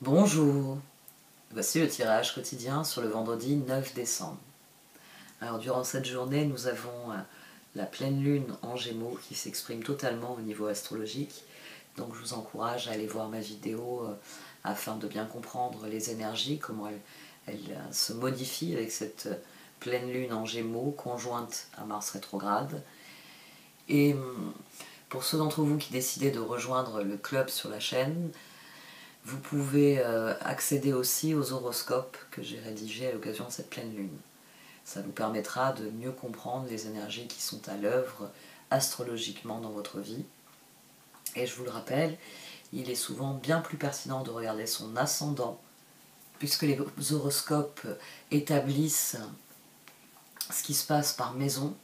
Bonjour, voici le tirage quotidien sur le vendredi 9 décembre. Alors durant cette journée, nous avons la pleine lune en Gémeaux qui s'exprime totalement au niveau astrologique. Donc je vous encourage à aller voir ma vidéo afin de bien comprendre les énergies, comment elles se modifient avec cette pleine lune en Gémeaux conjointe à Mars rétrograde. Et pour ceux d'entre vous qui décidez de rejoindre le club sur la chaîne, vous pouvez accéder aussi aux horoscopes que j'ai rédigés à l'occasion de cette pleine lune. Ça vous permettra de mieux comprendre les énergies qui sont à l'œuvre astrologiquement dans votre vie. Et je vous le rappelle, il est souvent bien plus pertinent de regarder son ascendant, puisque les horoscopes établissent ce qui se passe par maison.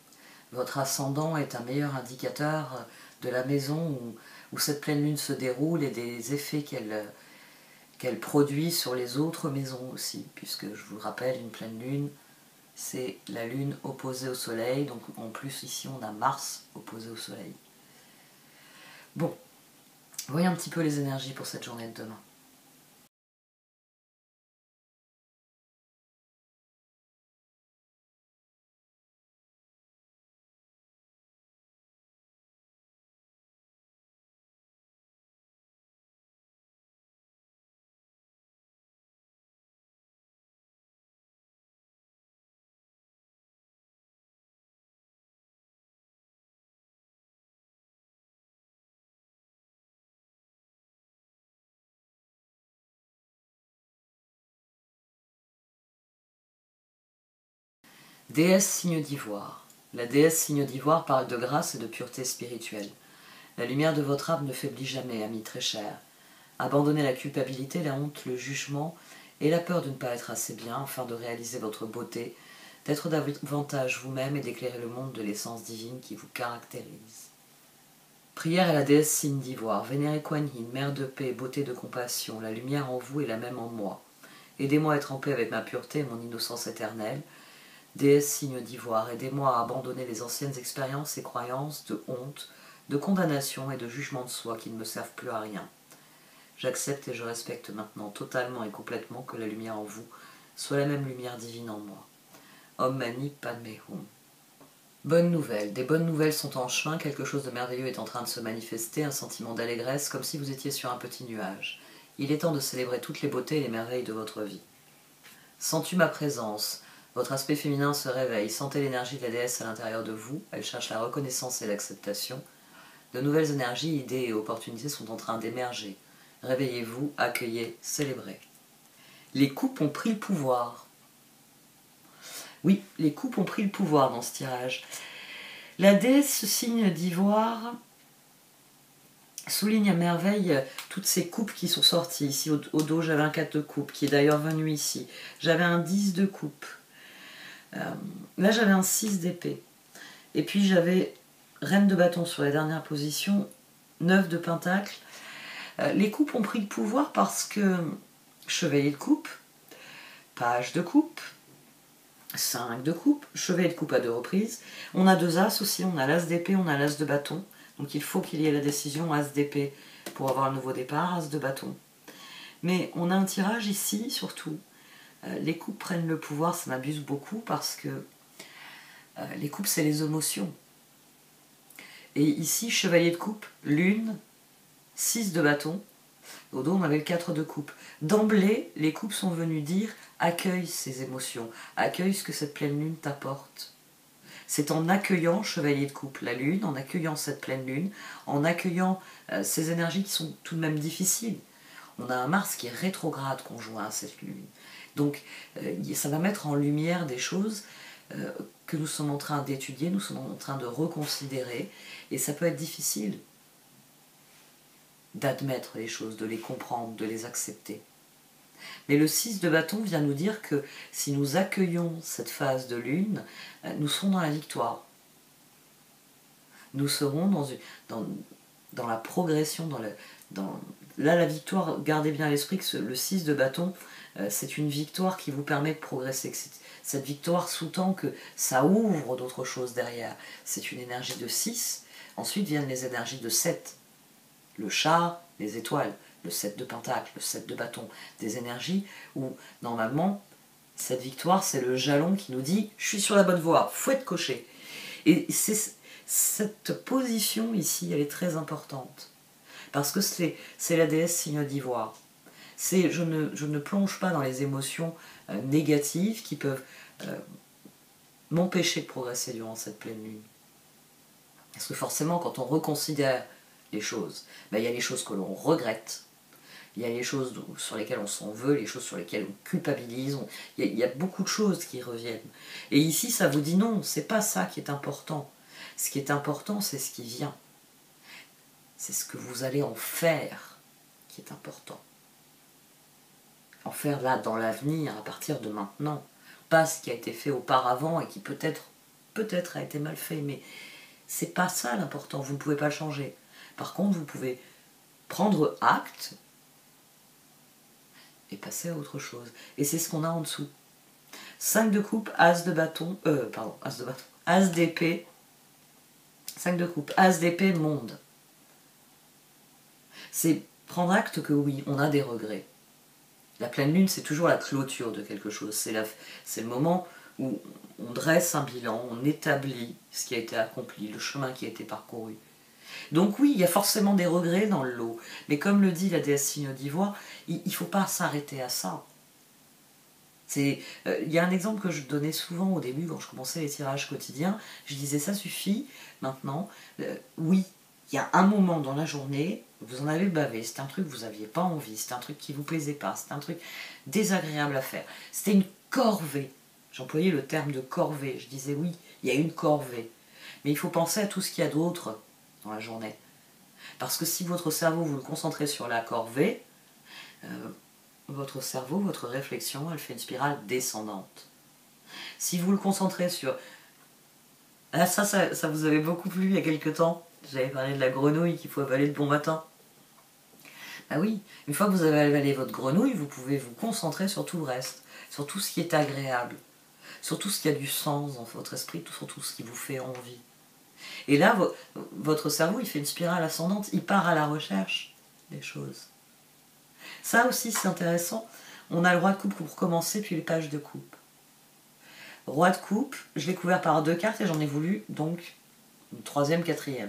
Votre ascendant est un meilleur indicateur de la maison où cette pleine lune se déroule et des effets qu'elle produit sur les autres maisons aussi, puisque je vous rappelle, une pleine lune, c'est la lune opposée au soleil, donc en plus ici on a Mars opposé au soleil. Bon, voyons un petit peu les énergies pour cette journée de demain. Déesse signe d'ivoire. La déesse signe d'ivoire parle de grâce et de pureté spirituelle. La lumière de votre âme ne faiblit jamais, ami très cher. Abandonnez la culpabilité, la honte, le jugement et la peur de ne pas être assez bien afin de réaliser votre beauté, d'être davantage vous-même et d'éclairer le monde de l'essence divine qui vous caractérise. Prière à la déesse signe d'ivoire. Vénérée Kuan Yin, mère de paix, beauté de compassion, la lumière en vous est la même en moi. Aidez-moi à être en paix avec ma pureté et mon innocence éternelle. Déesse signe d'ivoire, aidez-moi à abandonner les anciennes expériences et croyances de honte, de condamnation et de jugement de soi qui ne me servent plus à rien. J'accepte et je respecte maintenant totalement et complètement que la lumière en vous soit la même lumière divine en moi. Om Mani Padme Hum. Bonne nouvelle, des bonnes nouvelles sont en chemin, quelque chose de merveilleux est en train de se manifester, un sentiment d'allégresse comme si vous étiez sur un petit nuage. Il est temps de célébrer toutes les beautés et les merveilles de votre vie. Sens-tu ma présence? Votre aspect féminin se réveille, sentez l'énergie de la déesse à l'intérieur de vous, elle cherche la reconnaissance et l'acceptation. De nouvelles énergies, idées et opportunités sont en train d'émerger. Réveillez-vous, accueillez, célébrez. Les coupes ont pris le pouvoir. Oui, les coupes ont pris le pouvoir dans ce tirage. La déesse signe d'ivoire souligne à merveille toutes ces coupes qui sont sorties. Ici au dos, j'avais un 4 de coupe qui est d'ailleurs venu ici. J'avais un 10 de coupe. Là, j'avais un 6 d'épée. Et puis, j'avais reine de bâton sur la dernière position, 9 de pentacle. Les coupes ont pris le pouvoir parce que chevalier de coupe, page de coupe, 5 de coupe, chevalier de coupe à 2 reprises. On a 2 as aussi, on a l'as d'épée, on a l'as de bâton. Donc il faut qu'il y ait la décision as d'épée pour avoir un nouveau départ, as de bâton. Mais on a un tirage ici, surtout. Les coupes prennent le pouvoir, ça m'abuse beaucoup parce que les coupes, c'est les émotions. Et ici, chevalier de coupe, lune, 6 de bâton. Au dos, on avait le 4 de coupe. D'emblée, les coupes sont venues dire « accueille ces émotions, accueille ce que cette pleine lune t'apporte ». C'est en accueillant, chevalier de coupe, la lune, en accueillant cette pleine lune, en accueillant ces énergies qui sont tout de même difficiles. On a un Mars qui est rétrograde conjoint à cette lune. Donc, ça va mettre en lumière des choses que nous sommes en train d'étudier, nous sommes en train de reconsidérer, et ça peut être difficile d'admettre les choses, de les comprendre, de les accepter. Mais le 6 de bâton vient nous dire que si nous accueillons cette phase de lune, nous serons dans la victoire. Nous serons dans la progression, là la victoire, gardez bien à l'esprit que le 6 de bâton, c'est une victoire qui vous permet de progresser. Cette victoire sous-tend que ça ouvre d'autres choses derrière. C'est une énergie de 6, ensuite viennent les énergies de 7. Le char, les étoiles. le 7 de pentacle, le 7 de bâton, des énergies où normalement cette victoire c'est le jalon qui nous dit je suis sur la bonne voie, faut être coché. Et cette position ici elle est très importante parce que c'est la déesse signe d'ivoire. Je ne plonge pas dans les émotions négatives qui peuvent m'empêcher de progresser durant cette pleine lune. Parce que forcément, quand on reconsidère les choses, ben, il y a les choses que l'on regrette, il y a les choses sur lesquelles on s'en veut, les choses sur lesquelles on culpabilise, il y a beaucoup de choses qui reviennent. Et ici, ça vous dit non, c'est pas ça qui est important. Ce qui est important, c'est ce qui vient. C'est ce que vous allez en faire qui est important. En faire là, dans l'avenir, à partir de maintenant. Pas ce qui a été fait auparavant et qui peut-être a été mal fait, mais c'est pas ça l'important, vous ne pouvez pas le changer. Par contre, vous pouvez prendre acte et passer à autre chose. Et c'est ce qu'on a en dessous. 5 de coupe, as de bâton, as d'épée, 5 de coupe, as d'épée, monde. C'est prendre acte que oui, on a des regrets. La pleine lune, c'est toujours la clôture de quelque chose. C'est le moment où on dresse un bilan, on établit ce qui a été accompli, le chemin qui a été parcouru. Donc oui, il y a forcément des regrets dans le lot. Mais comme le dit la déesse signe d'ivoire, il ne faut pas s'arrêter à ça. Il y a un exemple que je donnais souvent au début, quand je commençais les tirages quotidiens. Je disais, ça suffit, maintenant. Oui, il y a un moment dans la journée, vous en avez bavé, c'était un truc que vous n'aviez pas envie, c'était un truc qui ne vous plaisait pas, c'était un truc désagréable à faire. C'était une corvée. J'employais le terme de corvée. Je disais, oui, il y a une corvée. Mais il faut penser à tout ce qu'il y a d'autre dans la journée. Parce que si votre cerveau, vous le concentrez sur la corvée, votre cerveau, votre réflexion, elle fait une spirale descendante. Si vous le concentrez sur... Ah, ça vous avait beaucoup plu il y a quelque temps. J'avais parlé de la grenouille qu'il faut avaler de bon matin. Ah oui, une fois que vous avez avalé votre grenouille, vous pouvez vous concentrer sur tout le reste, sur tout ce qui est agréable, sur tout ce qui a du sens dans votre esprit, sur tout ce qui vous fait envie. Et là, votre cerveau, il fait une spirale ascendante, il part à la recherche des choses. Ça aussi, c'est intéressant. On a le roi de coupe pour commencer, puis les pages de coupe. Roi de coupe, je l'ai couvert par 2 cartes et j'en ai voulu donc une 3e, 4e.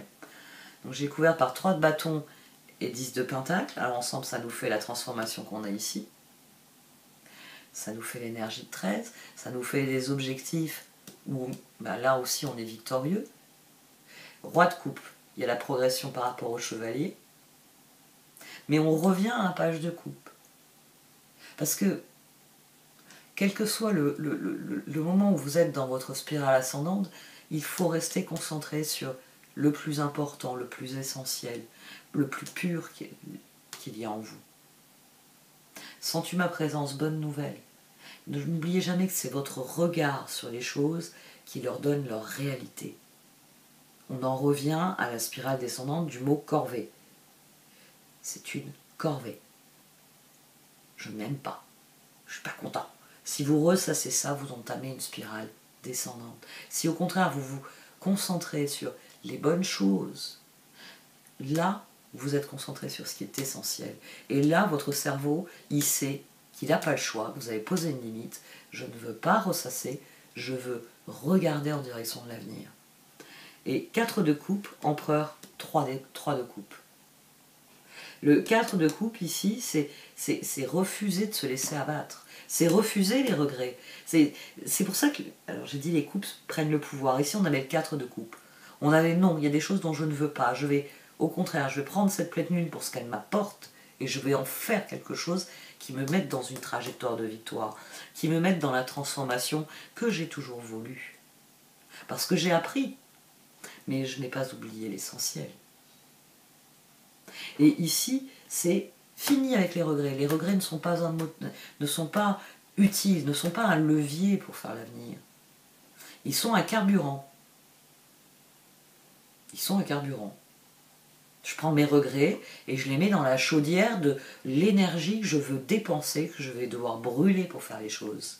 Donc j'ai couvert par 3 de bâton et 10 de pentacle. Alors ensemble, ça nous fait la transformation qu'on a ici. Ça nous fait l'énergie de 13. Ça nous fait des objectifs où là aussi on est victorieux. Roi de coupe, il y a la progression par rapport au chevalier. Mais on revient à un page de coupe. Parce que, quel que soit le moment où vous êtes dans votre spirale ascendante, il faut rester concentré sur le plus important, le plus essentiel, le plus pur qu'il y a en vous. Sens-tu ma présence, bonne nouvelle. N'oubliez jamais que c'est votre regard sur les choses qui leur donne leur réalité. On en revient à la spirale descendante du mot corvée. C'est une corvée. Je n'aime pas. Je ne suis pas content. Si vous ressassez ça, vous entamez une spirale descendante. Si au contraire vous vous concentrez sur les bonnes choses, là, vous êtes concentré sur ce qui est essentiel. Et là, votre cerveau, il sait qu'il n'a pas le choix. Vous avez posé une limite. Je ne veux pas ressasser. Je veux regarder en direction de l'avenir. Et 4 de coupe, empereur, 3 de coupe. Le 4 de coupe ici, c'est refuser de se laisser abattre. C'est refuser les regrets. C'est pour ça que, alors j'ai dit les coupes prennent le pouvoir. Ici on avait le 4 de coupe. On avait non, il y a des choses dont je ne veux pas. Au contraire, je vais prendre cette pleine lune pour ce qu'elle m'apporte et je vais en faire quelque chose qui me mette dans une trajectoire de victoire, qui me mette dans la transformation que j'ai toujours voulu. Parce que j'ai appris, mais je n'ai pas oublié l'essentiel. Et ici, c'est fini avec les regrets. Les regrets ne sont pas utiles, ne sont pas un levier pour faire l'avenir. Ils sont un carburant. Ils sont un carburant. Je prends mes regrets et je les mets dans la chaudière de l'énergie que je veux dépenser, que je vais devoir brûler pour faire les choses.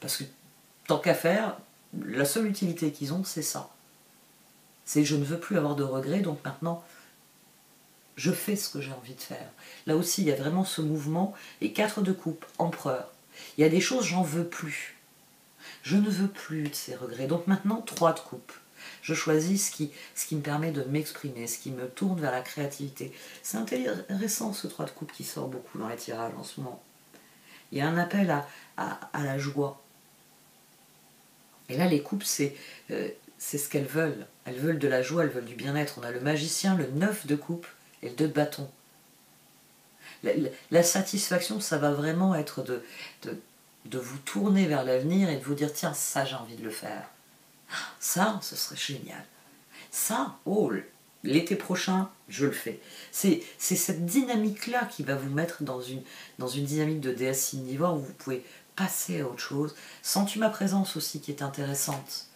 Parce que, tant qu'à faire, la seule utilité qu'ils ont, c'est ça. C'est je ne veux plus avoir de regrets, donc maintenant, je fais ce que j'ai envie de faire. Là aussi, il y a vraiment ce mouvement. Et 4 de coupe, empereur. Il y a des choses, j'en veux plus. Je ne veux plus de ces regrets. Donc maintenant, 3 de coupe. Je choisis ce qui me permet de m'exprimer, ce qui me tourne vers la créativité. C'est intéressant ce 3 de coupe qui sort beaucoup dans les tirages en ce moment. Il y a un appel à la joie. Et là, les coupes, c'est ce qu'elles veulent. Elles veulent de la joie, elles veulent du bien-être. On a le magicien, le 9 de coupe et le 2 de bâton. La satisfaction, ça va vraiment être de vous tourner vers l'avenir et de vous dire, tiens, ça, j'ai envie de le faire. Ça, ce serait génial. Ça, oh, l'été prochain, je le fais. C'est cette dynamique-là qui va vous mettre dans une dynamique de déesse signivore où vous pouvez passer à autre chose. Sens-tu ma présence aussi qui est intéressante,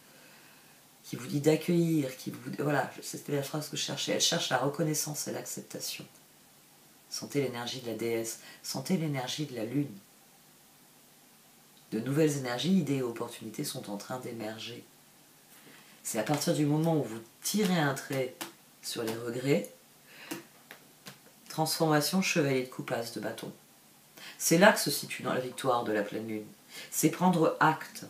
qui vous dit d'accueillir, qui vous... Voilà, c'était la phrase que je cherchais. Elle cherche la reconnaissance et l'acceptation. Sentez l'énergie de la déesse, sentez l'énergie de la lune. De nouvelles énergies, idées et opportunités sont en train d'émerger. C'est à partir du moment où vous tirez un trait sur les regrets, transformation, chevalier de coupe, as de bâton. C'est là que se situe dans la victoire de la pleine lune. C'est prendre acte.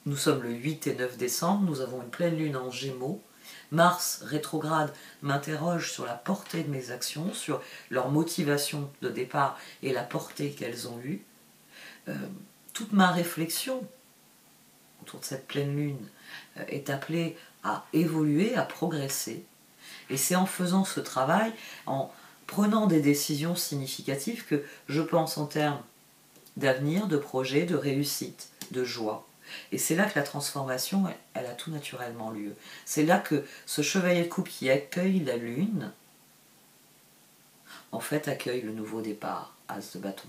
Nous sommes le 8 et 9 décembre, nous avons une pleine lune en Gémeaux. Mars rétrograde m'interroge sur la portée de mes actions, sur leur motivation de départ et la portée qu'elles ont eue. Toute ma réflexion autour de cette pleine lune est appelée à évoluer, à progresser. Et c'est en faisant ce travail, en prenant des décisions significatives que je pense en termes d'avenir, de projet, de réussite, de joie. Et c'est là que la transformation, elle a tout naturellement lieu. C'est là que ce chevalier de coupe qui accueille la lune, en fait accueille le nouveau départ, as de bâton.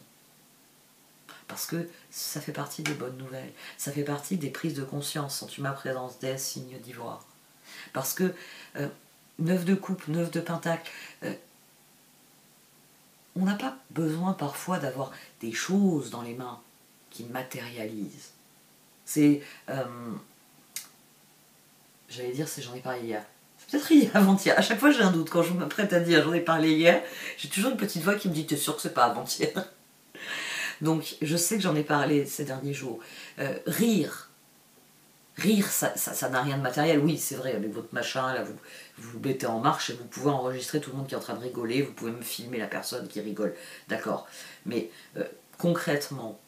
Parce que ça fait partie des bonnes nouvelles, ça fait partie des prises de conscience, sens-tu ma présence, déesse signe d'ivoire. Parce que 9 de coupe, 9 de pentacle, on n'a pas besoin parfois d'avoir des choses dans les mains qui matérialisent. C'est, j'allais dire, c'est j'en ai parlé hier. C'est peut-être hier, avant-hier. À chaque fois j'ai un doute. Quand je m'apprête à dire j'en ai parlé hier, j'ai toujours une petite voix qui me dit t'es sûr que c'est pas avant-hier. Donc je sais que j'en ai parlé ces derniers jours. Rire, ça n'a rien de matériel. Oui, c'est vrai, avec votre machin, là, vous mettez en marche et vous pouvez enregistrer tout le monde qui est en train de rigoler, vous pouvez me filmer la personne qui rigole, d'accord. Mais concrètement,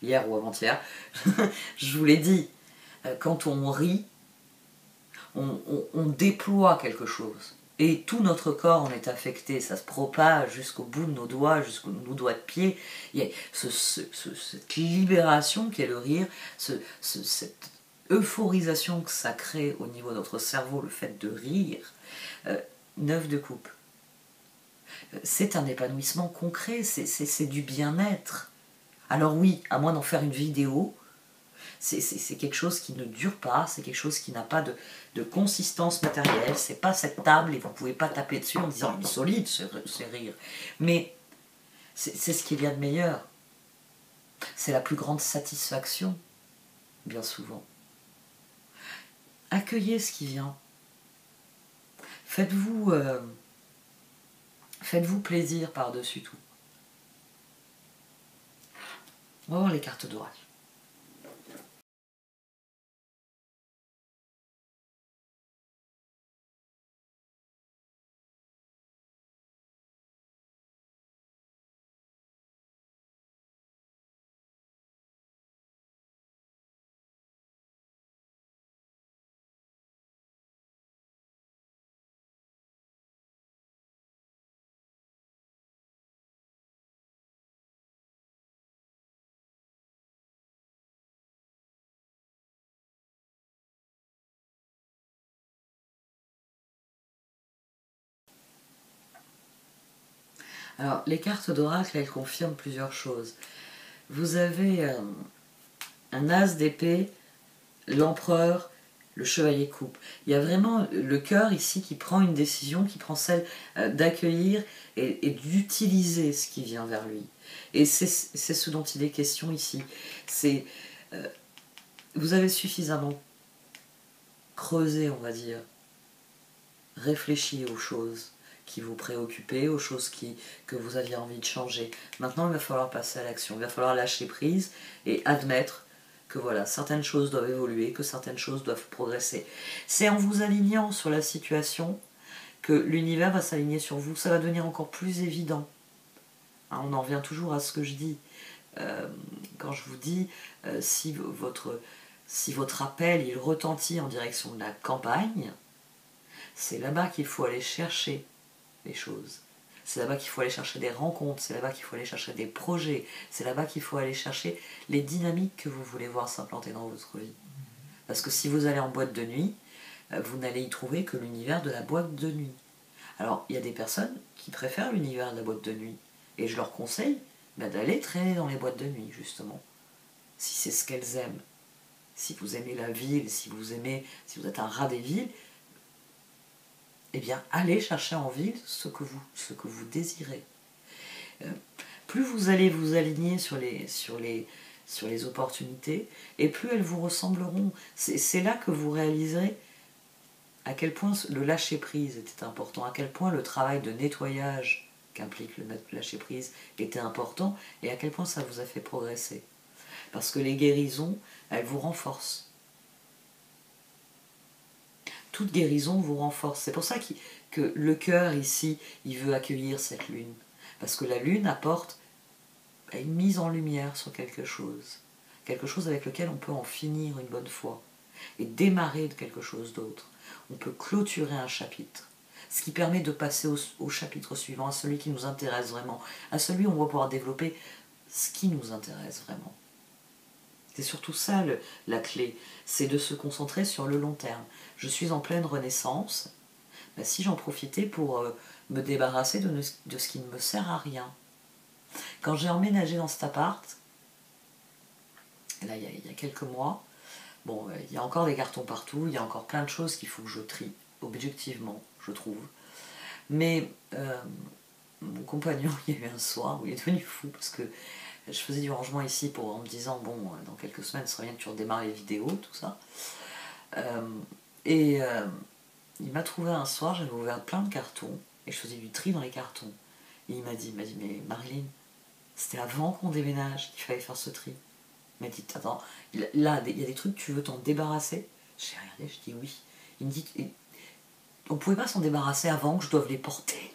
hier ou avant-hier, je vous l'ai dit, quand on rit, on déploie quelque chose. Et tout notre corps en est affecté, ça se propage jusqu'au bout de nos doigts, jusqu'aux nos doigts de pied. Il y a cette libération qu'est le rire, cette euphorisation que ça crée au niveau de notre cerveau, le fait de rire. 9 de coupe. C'est un épanouissement concret, c'est du bien-être. Alors oui, à moins d'en faire une vidéo, c'est quelque chose qui ne dure pas, c'est quelque chose qui n'a pas de consistance matérielle, c'est pas cette table et vous ne pouvez pas taper dessus en disant il est solide ce rire. Mais c'est ce qu'il y a de meilleur. C'est la plus grande satisfaction, bien souvent. Accueillez ce qui vient. Faites-vous plaisir par-dessus tout. On va voir les cartes d'oracle. Alors, les cartes d'oracle, elles confirment plusieurs choses. Vous avez un as d'épée, l'empereur, le chevalier coupe. Il y a vraiment le cœur ici qui prend une décision, qui prend celle d'accueillir et d'utiliser ce qui vient vers lui. Et c'est ce dont il est question ici. C'est vous avez suffisamment creusé, on va dire, réfléchi aux choses qui vous préoccupaient, aux choses que vous aviez envie de changer. Maintenant, il va falloir passer à l'action, il va falloir lâcher prise et admettre que voilà, certaines choses doivent évoluer, que certaines choses doivent progresser. C'est en vous alignant sur la situation que l'univers va s'aligner sur vous, ça va devenir encore plus évident. Hein, on en revient toujours à ce que je dis. Quand je vous dis, si votre appel il retentit en direction de la campagne, c'est là-bas qu'il faut aller chercher les choses. C'est là-bas qu'il faut aller chercher des rencontres, c'est là-bas qu'il faut aller chercher des projets, c'est là-bas qu'il faut aller chercher les dynamiques que vous voulez voir s'implanter dans votre vie. Parce que si vous allez en boîte de nuit, vous n'allez y trouver que l'univers de la boîte de nuit. Alors, il y a des personnes qui préfèrent l'univers de la boîte de nuit, et je leur conseille d'aller traîner dans les boîtes de nuit, justement, si c'est ce qu'elles aiment. Si vous aimez la ville, si vous êtes un rat des villes, eh bien, allez chercher en ville ce que vous désirez. Plus vous allez vous aligner sur les opportunités, et plus elles vous ressembleront. C'est là que vous réaliserez à quel point le lâcher-prise était important, à quel point le travail de nettoyage qu'implique le lâcher-prise était important, et à quel point ça vous a fait progresser. Parce que les guérisons, elles vous renforcent. Toute guérison vous renforce. C'est pour ça que le cœur ici, il veut accueillir cette lune. Parce que la lune apporte une mise en lumière sur quelque chose avec lequel on peut en finir une bonne fois, et démarrer de quelque chose d'autre. On peut clôturer un chapitre, ce qui permet de passer au chapitre suivant, à celui qui nous intéresse vraiment, à celui où on va pouvoir développer ce qui nous intéresse vraiment. C'est surtout ça la clé, c'est de se concentrer sur le long terme. Je suis en pleine renaissance, si j'en profitais pour me débarrasser de ce qui ne me sert à rien. Quand j'ai emménagé dans cet appart, là il y a quelques mois, bon, il y a encore des cartons partout, il y a encore plein de choses qu'il faut que je trie, objectivement, je trouve. Mais mon compagnon, il y a eu un soir où il est devenu fou, parce que je faisais du rangement ici en me disant, bon, dans quelques semaines, ce serait bien que tu redémarres les vidéos, tout ça. Il m'a trouvé un soir, j'avais ouvert plein de cartons, et je faisais du tri dans les cartons. Et il m'a dit, mais Marilyn, c'était avant qu'on déménage qu'il fallait faire ce tri. Il m'a dit, attends, là, il y a des trucs, tu veux t'en débarrasser? J'ai regardé, je dis oui. Il me dit, on pouvait pas s'en débarrasser avant que je doive les porter.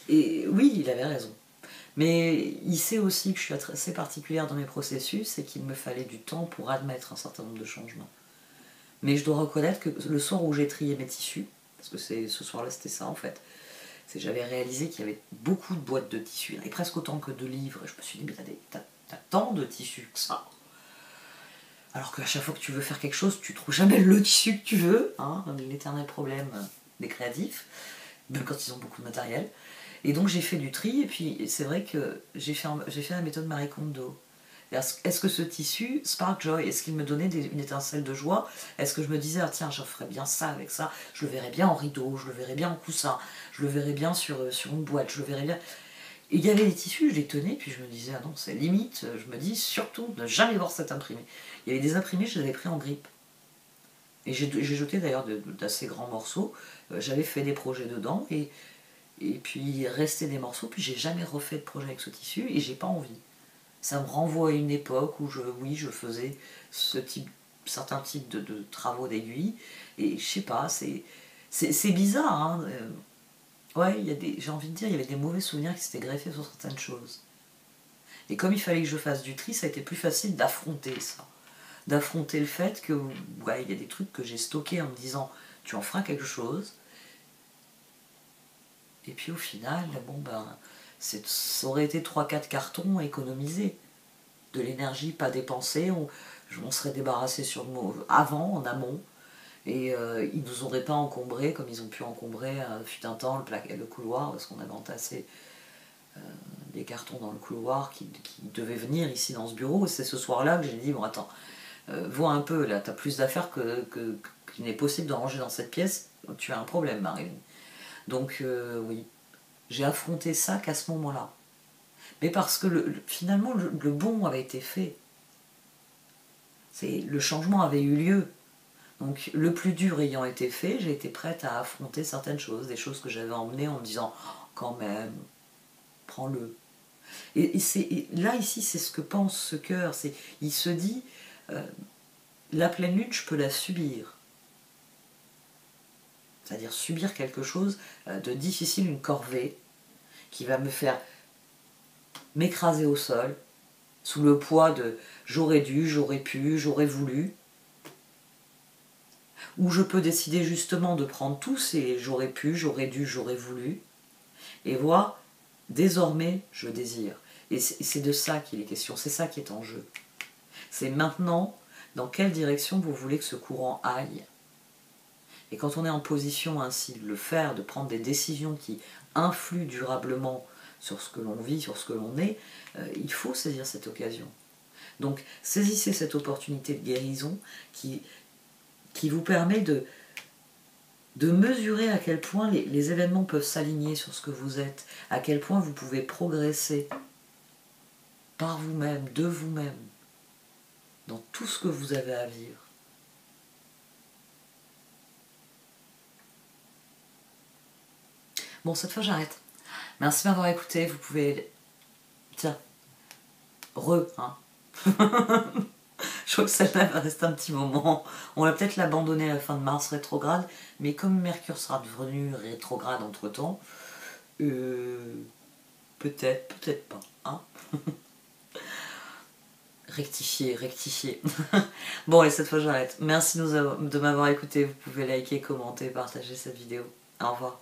Et oui, il avait raison. Mais il sait aussi que je suis assez particulière dans mes processus et qu'il me fallait du temps pour admettre un certain nombre de changements. Mais je dois reconnaître que le soir où j'ai trié mes tissus, parce que ce soir-là c'était ça en fait, j'avais réalisé qu'il y avait beaucoup de boîtes de tissus, et presque autant que de livres, et je me suis dit, mais t'as tant de tissus que ça. Alors qu'à chaque fois que tu veux faire quelque chose, tu trouves jamais le tissu que tu veux, hein, l'éternel problème des créatifs, même quand ils ont beaucoup de matériel. Et donc j'ai fait du tri, et puis c'est vrai que j'ai fait la méthode Marie Kondo. Est-ce que ce tissu, Spark Joy, est-ce qu'il me donnait une étincelle de joie? Est-ce que je me disais, ah tiens, je ferais bien ça avec ça, je le verrais bien en rideau, je le verrais bien en coussin, je le verrais bien sur une boîte, je le verrais bien... Et il y avait des tissus, je les tenais, puis je me disais, ah non, c'est limite, je me dis, surtout, ne jamais voir cet imprimé. Il y avait des imprimés, je les avais pris en grippe. Et j'ai jeté d'ailleurs d'assez grands morceaux, j'avais fait des projets dedans, et puis il restait des morceaux, puis j'ai jamais refait de projet avec ce tissu, et j'ai pas envie. Ça me renvoie à une époque où je faisais certains types de travaux d'aiguille, et je sais pas, c'est bizarre, hein. Ouais, j'ai envie de dire, il y avait des mauvais souvenirs qui s'étaient greffés sur certaines choses. Et comme il fallait que je fasse du tri, ça a été plus facile d'affronter ça. D'affronter le fait que, ouais, il y a des trucs que j'ai stockés en me disant, tu en feras quelque chose. Et puis au final, bon ben, ça aurait été 3-4 cartons économisés. De l'énergie pas dépensée, on serait débarrassé avant, en amont. Et ils ne nous auraient pas encombrés comme ils ont pu encombrer fut un temps le couloir, parce qu'on avait entassé des cartons dans le couloir qui devaient venir ici dans ce bureau. Et c'est ce soir-là que j'ai dit, bon attends, vois un peu, là t'as plus d'affaires qu'il n'est possible de ranger dans cette pièce, tu as un problème Marilyn. Donc oui, j'ai affronté ça qu'à ce moment-là. Mais parce que finalement le bon avait été fait. Le changement avait eu lieu. Donc le plus dur ayant été fait, j'ai été prête à affronter certaines choses, des choses que j'avais emmenées en me disant oh, quand même, prends-le. Et là ici c'est ce que pense ce cœur, il se dit la pleine lune je peux la subir. C'est-à-dire subir quelque chose de difficile, une corvée, qui va me faire m'écraser au sol, sous le poids de j'aurais dû, j'aurais pu, j'aurais voulu. Ou je peux décider justement de prendre tous ces j'aurais pu, j'aurais dû, j'aurais voulu, et voir, désormais, je désire. Et c'est de ça qu'il est question, c'est ça qui est en jeu. C'est maintenant dans quelle direction vous voulez que ce courant aille. Et quand on est en position ainsi de le faire, de prendre des décisions qui influent durablement sur ce que l'on vit, sur ce que l'on est, il faut saisir cette occasion. Donc saisissez cette opportunité de guérison qui vous permet de mesurer à quel point les événements peuvent s'aligner sur ce que vous êtes, à quel point vous pouvez progresser par vous-même, de vous-même, dans tout ce que vous avez à vivre. Bon, cette fois j'arrête. Merci de m'avoir écouté, vous pouvez... Tiens, hein. Je crois que celle-là va rester un petit moment. On va peut-être l'abandonner à la fin de mars rétrograde, mais comme Mercure sera devenu rétrograde entre-temps, peut-être, peut-être pas. Hein. Rectifier. Bon, et cette fois j'arrête. Merci de m'avoir écouté. Vous pouvez liker, commenter, partager cette vidéo. Au revoir.